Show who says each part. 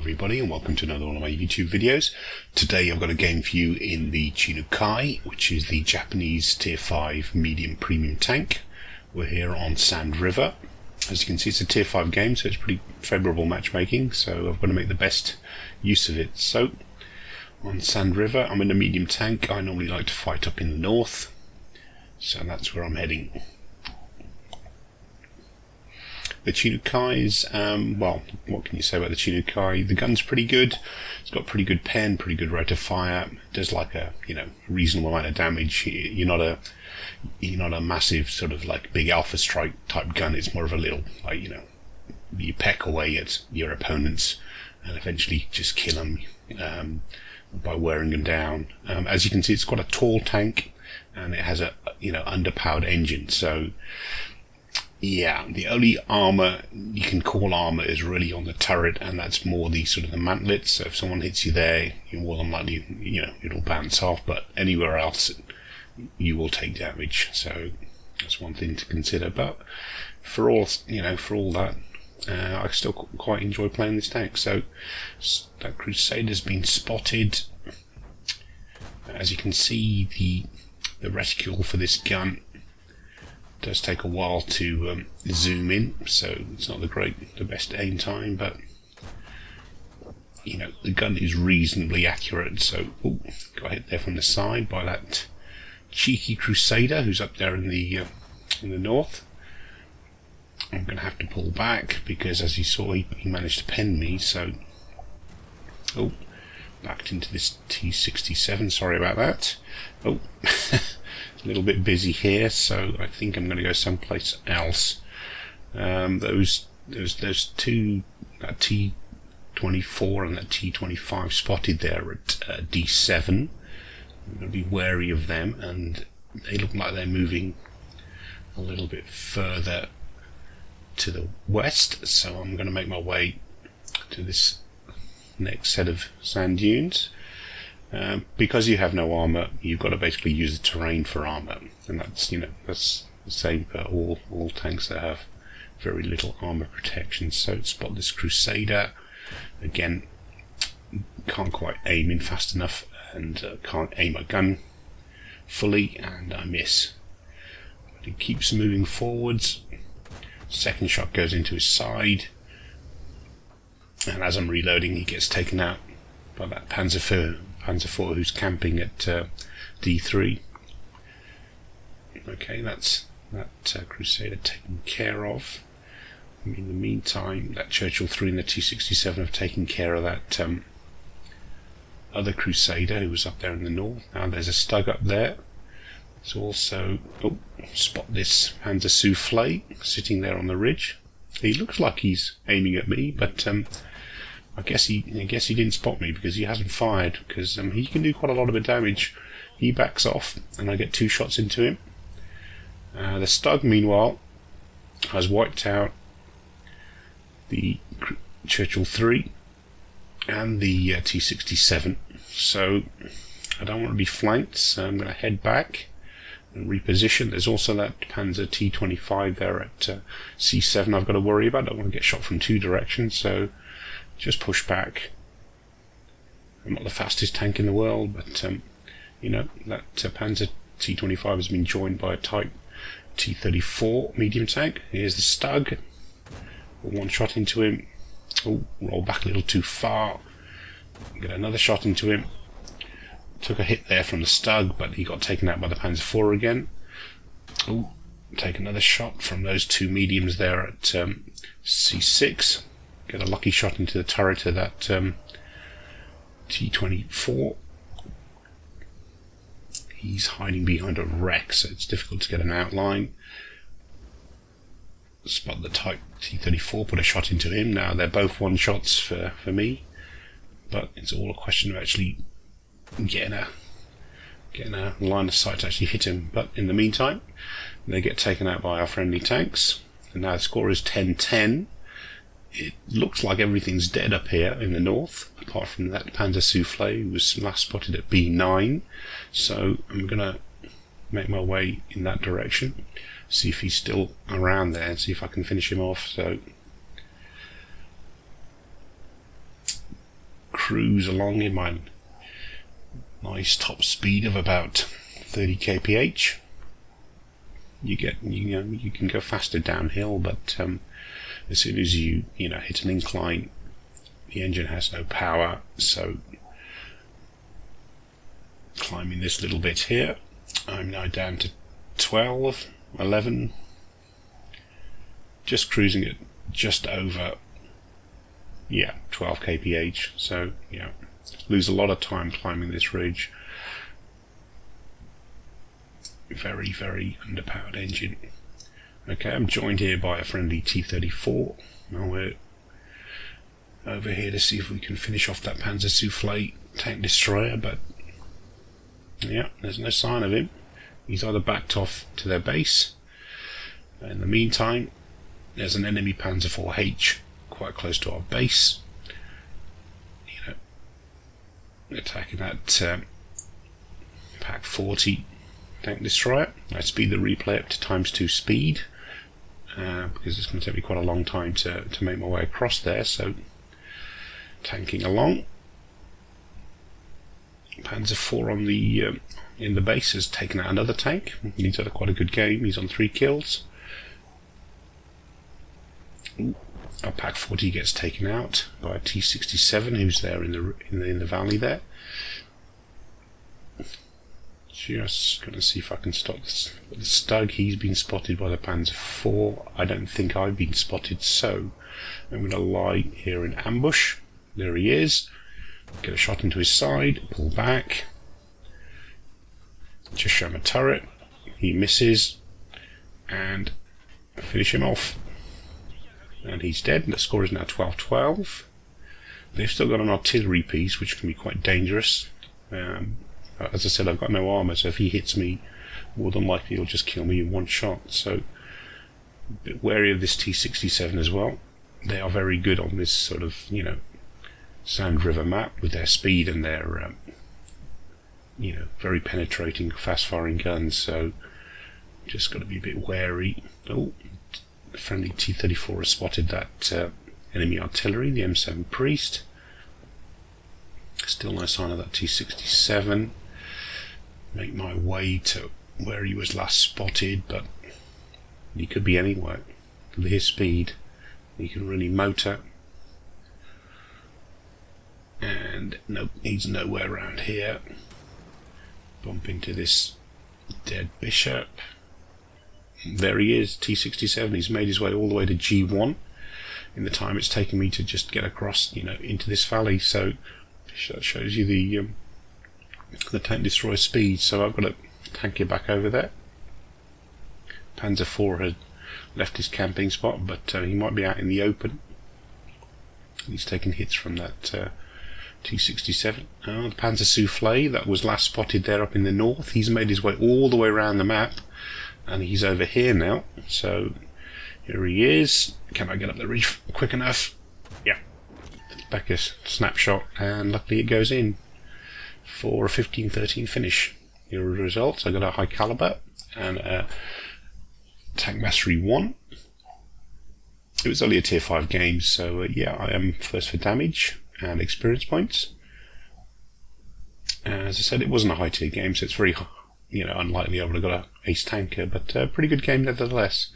Speaker 1: everybody, and welcome to another one of my YouTube videos. Today I've got a game for you in the Kai, which is the Japanese Tier 5 medium premium tank. We're here on Sand River. As you can see, it's a Tier 5 game, so it's pretty favourable matchmaking, so I've got to make the best use of it. So, on Sand River, I'm in a medium tank. I normally like to fight up in the north, so that's where I'm heading. The Kai is, well, what can you say about the Kai? The gun's pretty good. It's got pretty good pen, pretty good rate of fire. It does like a, reasonable amount of damage. You're not a massive sort of like big alpha strike type gun. It's more of a little, like, you peck away at your opponents and eventually just kill them by wearing them down. As you can see, it's got a tall tank and it has a, underpowered engine. So, yeah, the only armour you can call armour is really on the turret, and that's more the sort of the mantlet. So if someone hits you there, you're more than likely, it'll bounce off, but anywhere else you will take damage. So that's one thing to consider. But for all that, I still quite enjoy playing this tank. So that Crusader's been spotted. As you can see, the reticule for this gun does take a while to zoom in, so it's not the best aim time, but the gun is reasonably accurate. So got hit there from the side by that cheeky Crusader who's up there in the north. I'm going to have to pull back because, as you saw, he managed to pen me. So backed into this T67. Sorry about that. A little bit busy here, so I think I'm going to go someplace else. Those two, that T24 and that T25 spotted there at D7. I'm going to be wary of them, and they look like they're moving a little bit further to the west, so I'm going to make my way to this next set of sand dunes. Because you have no armour, you've got to basically use the terrain for armour, and that's that's the same for all tanks that have very little armour protection. So spot this Crusader again. Can't quite aim in fast enough, and can't aim a gun fully, and I miss. But he keeps moving forwards. Second shot goes into his side, and as I'm reloading, he gets taken out by that Panzer IV who's camping at D3. Okay, that's that Crusader taken care of. In the meantime, that Churchill 3 and the T67 have taken care of that other Crusader who was up there in the north. Now there's a Stug up there. There's also, spot this Panzer Soufflé sitting there on the ridge. He looks like he's aiming at me, but I guess he didn't spot me because he hasn't fired, because he can do quite a lot of damage. He backs off and I get 2 shots into him. The Stug, meanwhile, has wiped out the Churchill 3 and the T67, so I don't want to be flanked, so I'm going to head back and reposition. There's also that Panzer T25 there at C7 I've got to worry about. I don't want to get shot from 2 directions, so just push back. I'm not the fastest tank in the world, but that Panzer T25 has been joined by a Type T34 medium tank. Here's the Stug. 1 shot into him. Roll back a little too far. Get another shot into him. Took a hit there from the Stug, but he got taken out by the Panzer IV again. Take another shot from those 2 mediums there at C6. Get a lucky shot into the turret of that T24. He's hiding behind a wreck, so it's difficult to get an outline. Spot the Type T34, put a shot into him. Now they're both 1 shots for me, but it's all a question of actually getting a line of sight to actually hit him. But in the meantime, they get taken out by our friendly tanks, and now the score is 10-10. It looks like everything's dead up here in the north, apart from that Panzer Soufflé who was last spotted at B9. So I'm going to make my way in that direction, see if he's still around there, and see if I can finish him off. So cruise along in my nice top speed of about 30 kph. You can go faster downhill, but as soon as you hit an incline, the engine has no power. So climbing this little bit here, I'm now down to 12, 11, just cruising at just over 12 kph. So lose a lot of time climbing this ridge. Very, very underpowered engine. Okay, I'm joined here by a friendly T-34. Now we're over here to see if we can finish off that Panzer Soufflé tank destroyer, but there's no sign of him. He's either backed off to their base. In the meantime, there's an enemy Panzer IV-H quite close to our base. Attacking that Pak 40 tank destroyer. I speed the replay up to ×2 speed because it's going to take me quite a long time to make my way across there. So tanking along. Panzer IV on the in the base has taken out another tank. He's had quite a good game. He's on 3 kills. Our Pak 40 gets taken out by a T-67 who's there in the valley there. Just going to see if I can stop this. The Stug, he's been spotted by the Panzer IV. I don't think I've been spotted, so I'm going to lie here in ambush. There he is. Get a shot into his side, pull back. Just show him a turret. He misses, and finish him off. And he's dead. The score is now 12-12. They've still got an artillery piece, which can be quite dangerous. As I said, I've got no armour, so if he hits me, more than likely he'll just kill me in one shot. So, a bit wary of this T-67 as well. They are very good on this sort of, Sand River map with their speed and their, very penetrating, fast-firing guns. So, just got to be a bit wary. Oh, the friendly T-34 has spotted that enemy artillery, the M7 Priest. Still no sign of that T-67. Make my way to where he was last spotted, but he could be anywhere. With his speed, he can really motor. And nope, he's nowhere around here. Bump into this dead bishop. There he is, T-67. He's made his way all the way to G1 in the time it's taken me to just get across, into this valley. So that shows you the tank destroyer speed. So I've got to tank it back over there. Panzer IV had left his camping spot, but he might be out in the open. He's taking hits from that T-67. The Panzer Soufflé that was last spotted there up in the north. He's made his way all the way around the map, and he's over here now. So here he is. Can I get up the ridge quick enough? Yeah. Back a snapshot, and luckily it goes in for a 15-13 finish. Here are the results. I got a high caliber and a tank mastery 1. It was only a tier 5 game, so I am first for damage and experience points. As I said, it wasn't a high tier game, so it's very unlikely I would have got a ace tanker, but a pretty good game nevertheless.